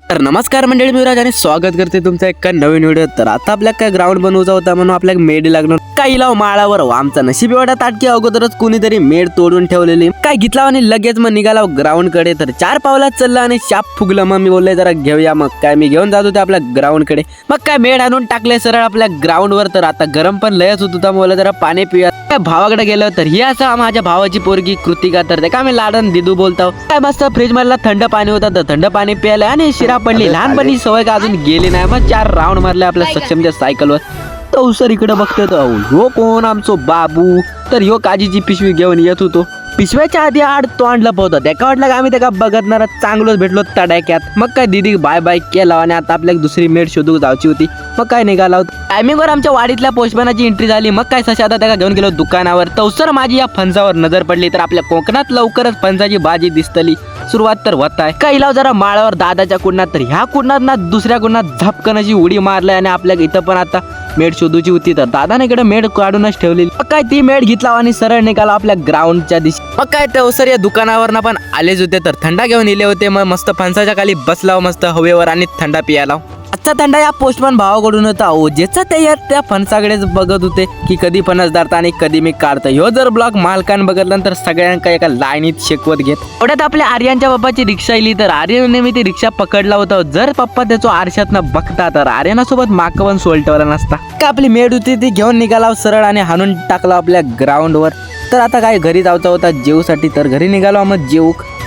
तर नमस्कार मंडळी, मी राज आणि स्वागत करते तुमचं एका नवीन व्हिडिओ। तर आता आपल्या काय ग्राउंड बनवायचा होता म्हणून आपल्याला मेड लागणार। काही लाव माळावर आमचा नशीब एवढा ताटकी अगोदरच कुणीतरी मेड तोडून ठेवलेली। काय घेतला आणि लगेच मग निघाला ग्राउंड कडे। तर 4 पावलात चालला आणि शाप फुगलं। मग मी बोलले जरा घेऊया। मग काय मी घेऊन जात होते आपल्या ग्राउंड कडे। मग काय मेड आणून टाकले सरळ आपल्या ग्राउंड वर। तर आता गरम पण लयच होत होता, बोलले जरा पाणी पिऊया। काय भावाकडे गेलो तर ही असं माझ्या भावाची पोरगी कृतिका। तर ते काय मी लाडन दिदू बोलतो। काय मस्त फ्रीज मधला थंड पाणी होता, तर थंड पाणी प्यायला आणि शिरा पडली। लहानपणी सवय का अजून गेली नाही। मग 4 राऊंड मारले आपल्या सक्षमच्या सायकलवर। तो सर इकडे बघतोय तर ह्यो कोण आमचो बाबू। तर ह्यो काजीची पिशवी घेऊन येत होतो। पिशव्याच्या आधी आड तोंड लपवतो। त्याका वाटलं का आम्ही त्याला बघतणार चांगलोच भेटलो तडाक्यात। मग काय दीदी बाय बाय केला आणि आता आपल्याला दुसरी मेड शोधू जायची होती। मग काय निघाला होता टायमिंगवर आमच्या वाडीतल्या पोस्टमॅनाची एंट्री झाली। मग काय सशा आता त्याला घेऊन गेलो दुकानावर। तवसर माझी या फणसावर नजर पडली। तर आपल्या कोकणात लवकरच फणसाची भाजी दिसतली सुरुवात तर होत आहे। काही लाव जरा माळावर दादाच्या कुंडात, तर ह्या कुंडात ना दुसऱ्या कुंडात झपकन अशी उडी मारलाय आणि आपल्या इथं पण आता मेड शोधूची होती। तर दादाने इकडे मेड काढूनच ठेवलेली। मग काय ती मेड घेतला आणि सरळ निघाला आपल्या ग्राउंडच्या दिशेने। मग काय तवसर या दुकानावर पण आलेच होते। तर थंडा घेऊन इले होते। मग मस्त फणसाच्या खाली बसलाव मस्त हवेवर आणि थंडा पियाला। आजचा थंडा या पोस्टमन भावाकडून होता। ज्याचा त्या फणसाकडेच बघत होते की कधी फणस धरता आणि कधी मी काढतो। ह्यो जर ब्लॉग मालकान बघितला तर सगळ्यांका एका लाईनीत शेकवत घेत। एवढ्यात आपल्या आर्यनच्या पप्पाची रिक्षा इली। तर आर्यनने मी ती रिक्षा पकडला होता। जर पप्पा त्याचो आरशातनं बघता तर आर्यनासोबत माक पण सोलटवला नसता। का आपली मेड होती ती घेऊन निघाला सरळ आणि हाणून टाकला आपल्या ग्राउंडवर। तर आता काय घरी जायचं होता जेवसाठी। तर घरी निघालो मग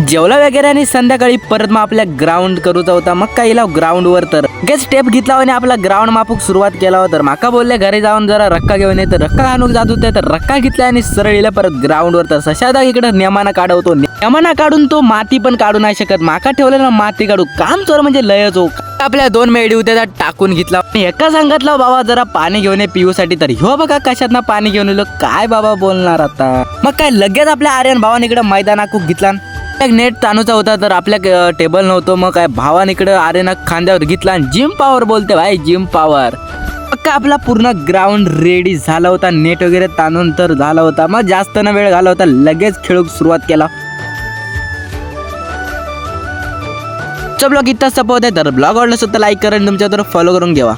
जेवला वगैरे आणि संध्याकाळी परत मग आपल्या ग्राउंड करूचा होता। मग काय इला ग्राउंडवर तर गेट स्टेप घेतला आणि आपला ग्राउंड मापूक सुरुवात केला होता। तर माका बोलले घरी जाऊन जरा रक्का घेऊन ये। तर रक्का आणून जात होते। तर रक्का घेतला आणि सरळ इला परत ग्राउंडवर। तर सशादा इकडे नियमाना काढवतो। नियमाना काढून तो माती पण काढू नाही शकत। माका ठेवलेला माती काढू काम चोर म्हणजे लयच हो। आपल्या 2 मेडी होत्या त्या टाकून घेतला। एका सांगितलं बाबा जरा पाणी घेऊन ये पिऊसाठी। तर ह्यो बघा कशात ना पाणी घेऊन येलो। काय बाबा बोलणार आता। मग काय लगेच आपल्या आर्यन भावाने इकडे मैदानाकूक घेतला। एक नेट ताणूचा होता तर आपल्या टेबल नव्हतं। मग काय भावाने इकडे आर्यन खांद्यावर घेतला आणि जिम पॉवर बोलते भाई जिम पॉवर। मग आपला पूर्ण ग्राउंड रेडी झाला होता। नेट वगैरे ताणून तर झाला होता। मग जास्त न वेळ घाला होता, लगेच खेळूक सुरुवात केला। ब्लॉग इथं सपोर्ट आहे। तर ब्लॉग आवडला सुद्धा लाईक करा आणि तुमच्या फॉलो करून घ्यावा।